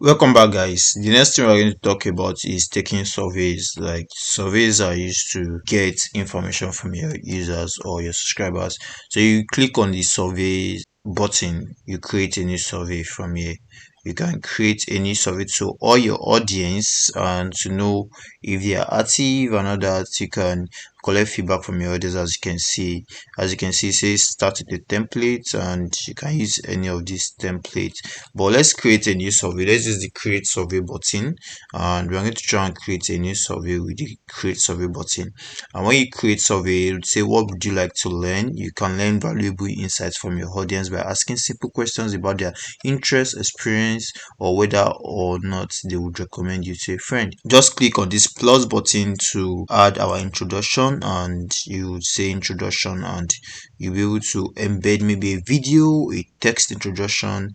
Welcome back, guys. The next thing we're going to talk about is taking surveys. Like, surveys are used to get information from your users or your subscribers. So you click on the survey button, you create a new survey from here. You can create a new survey to all your audience and to know if they are active and all that. You can collect feedback from your audience. As you can see, it says start with a template, and you can use any of these templates. But let's create a new survey. Let's use the create survey button, and we're going to try and create a new survey with the create survey button. And when you create survey, it would say, what would you like to learn? You can learn valuable insights from your audience by asking simple questions about their interest, experience, or whether or not they would recommend you to a friend. Just click on this plus button to add our introduction, and you would say introduction, and you'll be able to embed maybe a video, a text introduction,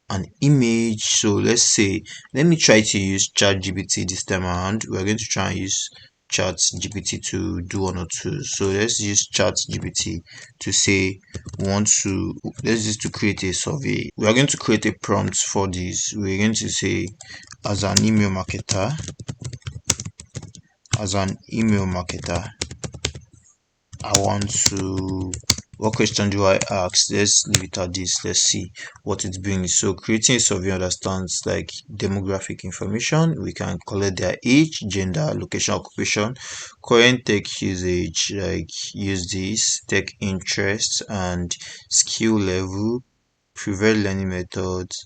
an image. So let me try to use ChatGPT this time around. We're going to try and use ChatGPT to do one or two. So let's use ChatGPT to say we want to let's just to create a survey. We are going to create a prompt for this. We're going to say, as an email marketer, as an email marketer, I want to, what question do I ask? Let's leave it at this. Let's see what it brings. So creating a survey understands like demographic information. We can collect their age, gender, location, occupation, current tech usage, like use this, tech interest and skill level, preferred learning methods,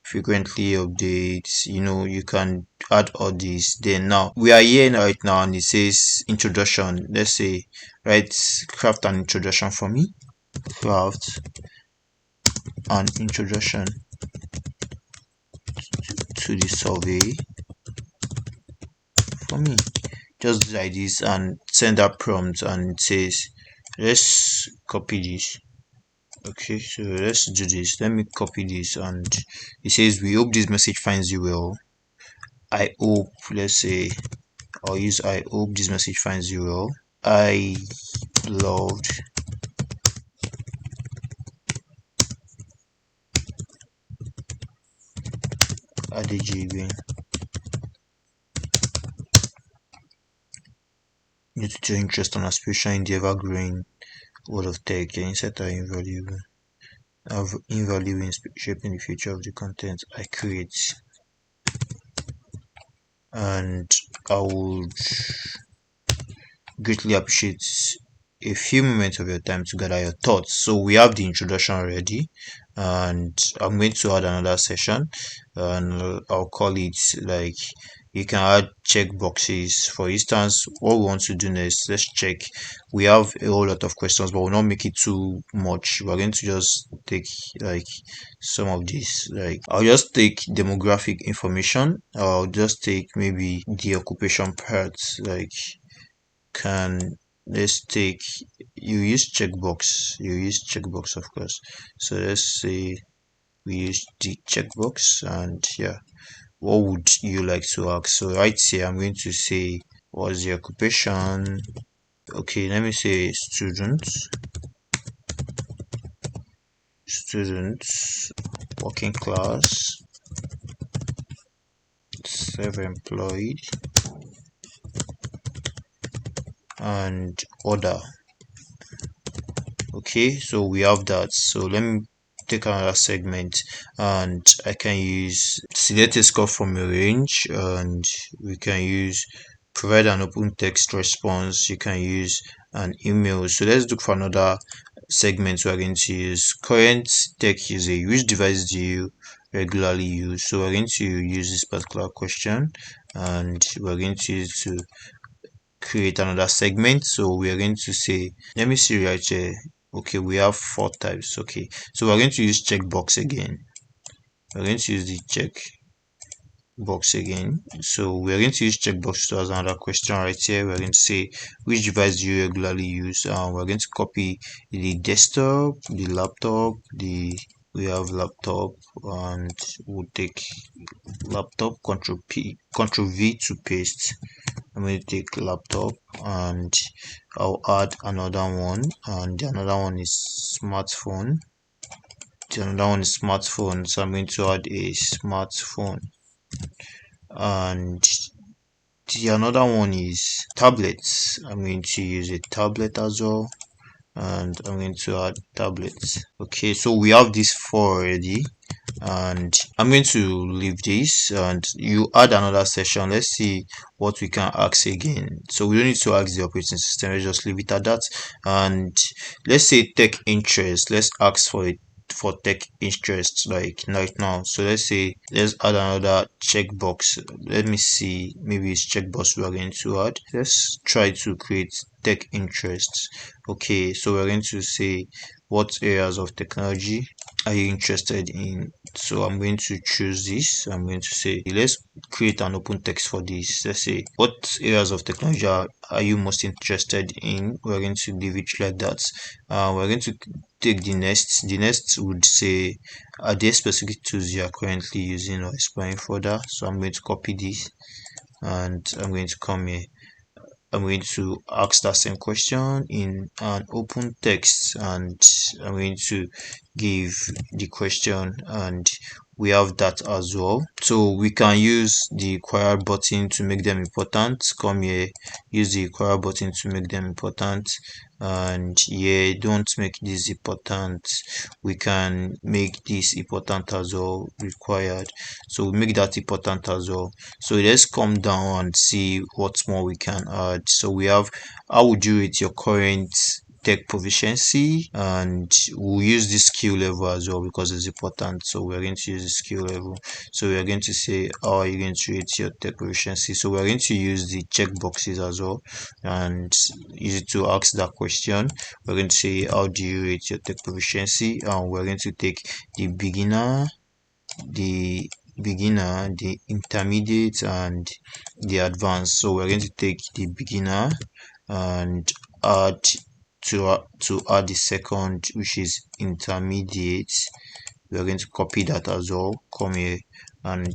frequently updates. You can add all these. Then now we are here right now, and it says introduction. Let's say, right, craft an introduction for me. Craft an introduction to the survey for me. Just like this, and send that prompt, and it says, let's copy this. Okay, so let's do this. Let me copy this, and it says, we hope this message finds you well. I hope, let's say, I'll use I hope this message finds you well. I loved Adejibi. Due to your interest and aspiration in the ever-growing world of tech, your insights are invaluable in shaping the future of the content I create. And I would greatly appreciate a few moments of your time to gather your thoughts. So we have the introduction already, and I'm going to add another session, and I'll call it like, you can add check boxes. For instance, what we want to do next, let's check. We have a whole lot of questions, but we'll not make it too much. We're going to just take like some of these. Like, I'll just take demographic information. I'll just take maybe the occupation parts. Like, can let's take, you use checkbox, of course. So let's say we use the checkbox, and yeah, what would you like to ask? So right here, I'm going to say, what's the occupation? Okay, let me say students, working class, self-employed, and other. Okay, so we have that. So let me take another segment, and I can use select a score from a range, and we can use provide an open text response. You can use an email. So let's look for another segment. We're going to use current tech usage. Which device do you regularly use? So we're going to use this particular question, and we're going to use to create another segment. So we are going to say, let me see right here. Okay, we have four types. Okay, so we're going to use checkbox again. We're going to use the check box again. So we're going to use checkbox to ask another question right here. We're going to say, which device do you regularly use? We're going to copy the desktop, the laptop, we have laptop, and we'll take laptop, control V to paste. I'm going to take laptop, and I'll add another one, and another one is smartphone. So I'm going to add a smartphone. And the another one is tablets. I'm going to use a tablet as well, and I'm going to add tablets. Okay, so we have this four already, and I'm going to leave this and you add another session. Let's see what we can ask again. So we don't need to ask the operating system, let's just leave it at that. And let's say tech interest, let's ask for it for tech interest like right now. So let's say let's add another checkbox. Let me see, maybe it's checkbox we are going to add. Let's try to create tech interests. Okay, so we're going to say what areas of technology are you interested in. So I'm going to choose this. I'm going to say let's create an open text for this. Let's say what areas of technology are you most interested in. We're going to leave it like that. We're going to take the next would say are there specific tools you are currently using or exploring further. So I'm going to copy this and I'm going to come here. I'm going to ask that same question in an open text, and I'm going to give the question, and we have that as well. So we can use the require button to make them important. Come here, use the require button to make them important, and yeah, don't make this important. We can make this important as well, required. So we make that important as well. So let's come down and see what more we can add. So we have how would you rate your current tech proficiency, and we'll use this skill level as well because it's important. So we're going to use the skill level. So we are going to say how are you going to rate your tech proficiency. So we're going to use the check boxes as well and use it to ask that question. We're going to say how do you rate your tech proficiency, and we're going to take the the the intermediate, and the advanced. So we're going to take the beginner and add to add the second, which is intermediate. We're going to copy that as well. Come here and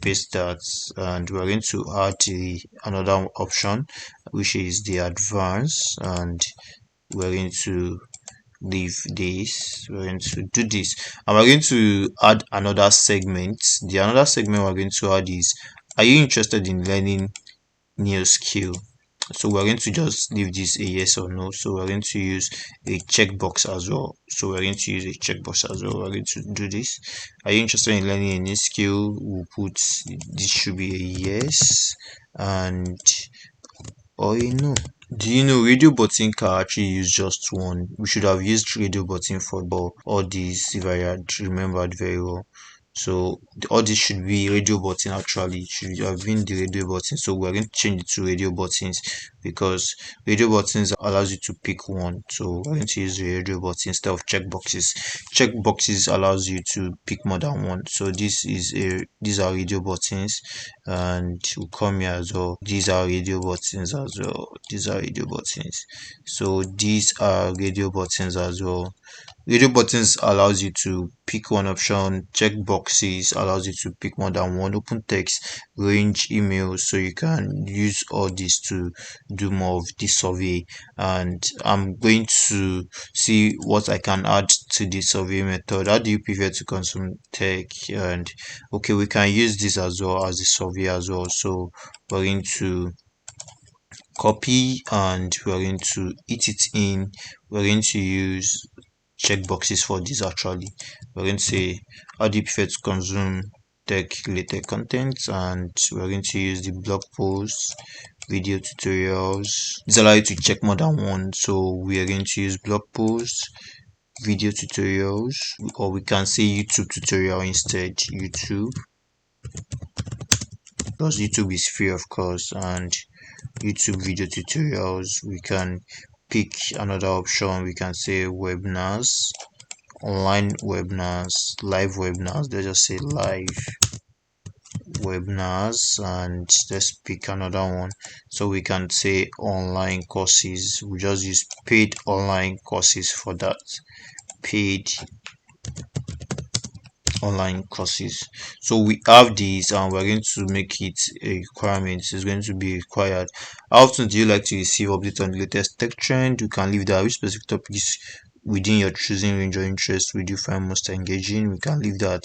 paste that, and we're going to add the another option, which is the advanced, and we're going to leave this. We're going to do this, and we're going to add another segment. The another segment we're going to add is are you interested in learning new skill. So we're going to just leave this a yes or no. So we're going to use a checkbox as well. So we're going to use a checkbox as well. We're going to do this. Are you interested in learning a new skill? We'll put this should be a yes, and or a no. Do you know radio button can actually use just one? We should have used radio button for all these if I had remembered very well. So all this should be radio button, actually it should have been the radio button. So we're going to change it to radio buttons because radio buttons allows you to pick one. So we're going to use the radio button instead of checkboxes. Checkboxes allows you to pick more than one. So these are radio buttons, and we'll come here as well. These are radio buttons as well. These are radio buttons. So these are radio buttons as well. Radio buttons allows you to pick one option. Check boxes allows you to pick more than one. Open text, range, email, so you can use all this to do more of this survey. And I'm going to see what I can add to the survey method. How do you prefer to consume tech? And okay, we can use this as well as the survey as well. So we're going to copy and we're going to eat it in. We're going to use checkboxes for this. Actually, we're going to say how do you prefer to consume tech related content, and we're going to use the blog posts, video tutorials. This allows you to check more than one. So we are going to use blog posts, video tutorials, or we can say YouTube tutorial instead. YouTube, because YouTube is free of course, and YouTube video tutorials. We can pick another option. We can say webinars, online webinars, live webinars. Let's just say live webinars, and let's pick another one. So we can say online courses. We just use paid online courses for that. Paid online courses. So we have these, and we're going to make it a requirement. It's going to be required. How often do you like to receive updates on the latest tech trend? You can leave that. Which specific topics within your choosing range or interest would you find most engaging. We can leave that.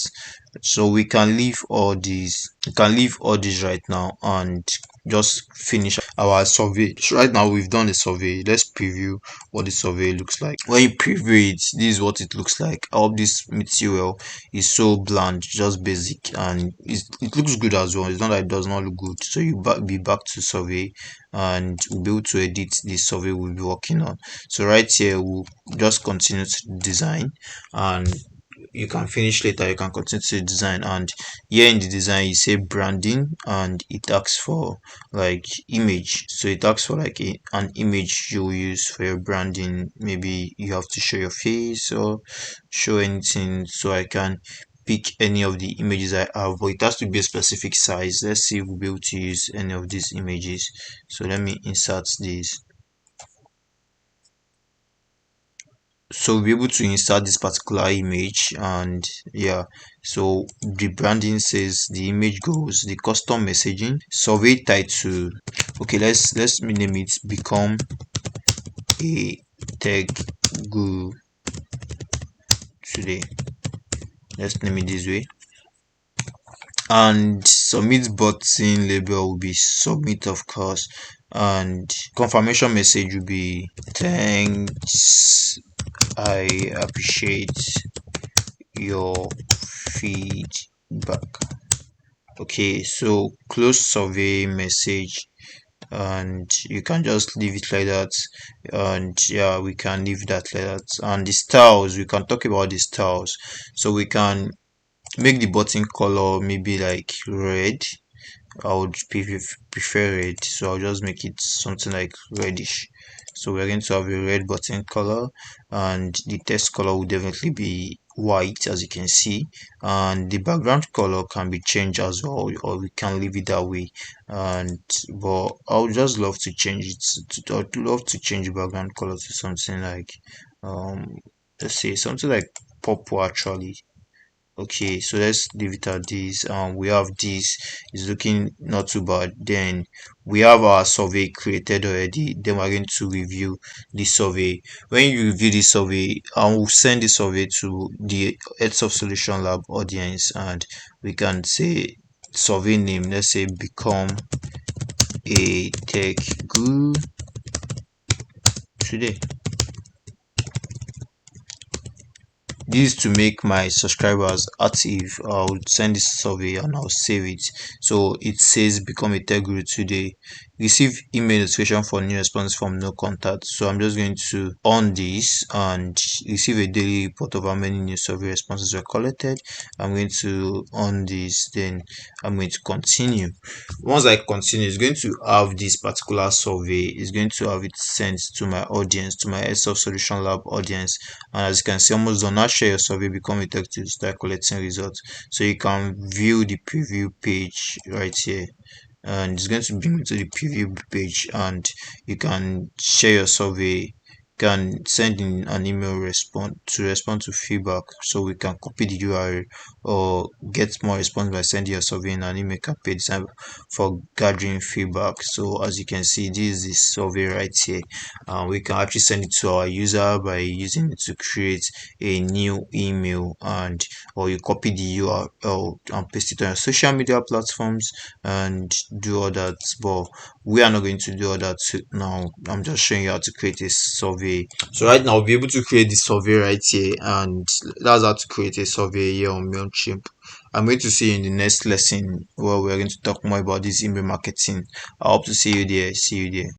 So we can leave all these. We can leave all these right now and just finish our survey. So right now we've done the survey. Let's preview what the survey looks like. When you preview it, this is what it looks like. I hope this meets you well. It's so bland, just basic, and it looks good as well. It's not that it does not look good. So you be back to survey, and we'll be able to edit the survey we'll be working on. So right here we'll just continue to design, and you can finish later. You can continue to design, and here in the design you say branding, and it asks for like image. So it asks for like an image you'll use for your branding. Maybe you have to show your face or show anything. So I can pick any of the images I have, but it has to be a specific size. Let's see if we'll be able to use any of these images. So let me insert this. So we'll be able to insert this particular image, and yeah, so the branding says the image goes the custom messaging survey title. Okay, let's name it become a tech guru today. Let's name it this way. And submit button label will be submit, of course, and confirmation message will be thanks, I appreciate your feedback. Okay, so close survey message, and you can just leave it like that. And yeah, we can leave that like that. And the styles, we can talk about the styles. So we can make the button color maybe like red. I would prefer red, so I'll just make it something like reddish. So we're going to have a red button color, and the text color will definitely be white, as you can see, and the background color can be changed as well, or we can leave it that way. And but I would just love to change it. I'd love to change the background color to something like um let's say something like purple actually. Okay, so let's leave it at this. We have this, is looking not too bad. Then we have our survey created already. Then we're going to review the survey. When you review the survey, I will send the survey to the EdSoft Solution Lab audience, and we can say survey name, let's say become a tech guru today. This is to make my subscribers active. I'll send this survey and I'll save it. So it says become a tech guru today. Receive email notification for new response from no contact. So I'm just going to on this and receive a daily report of how many new survey responses were collected. I'm going to on this, then I'm going to continue. Once I continue, it's going to have this particular survey. It's going to have it sent to my audience, to my EdSoft Solution Lab audience. And as you can see, almost done. Now share your survey, become a tech to start collecting results. So you can view the preview page right here, and it's going to bring you to the preview page, and you can share your survey, can send in an email respond to feedback, so we can copy the URL or get more response by sending your survey in an email campaign designed for gathering feedback. So as you can see, this is the survey right here. We can actually send it to our user by using it to create a new email, and or you copy the URL and paste it on your social media platforms and do all that. But we are not going to do all that now. I'm just showing you how to create a survey. So right now we'll be able to create the survey right here, and that's how to create a survey here on MailChimp. I'm going to see you in the next lesson where we're going to talk more about this email marketing. I hope to see you there. See you there.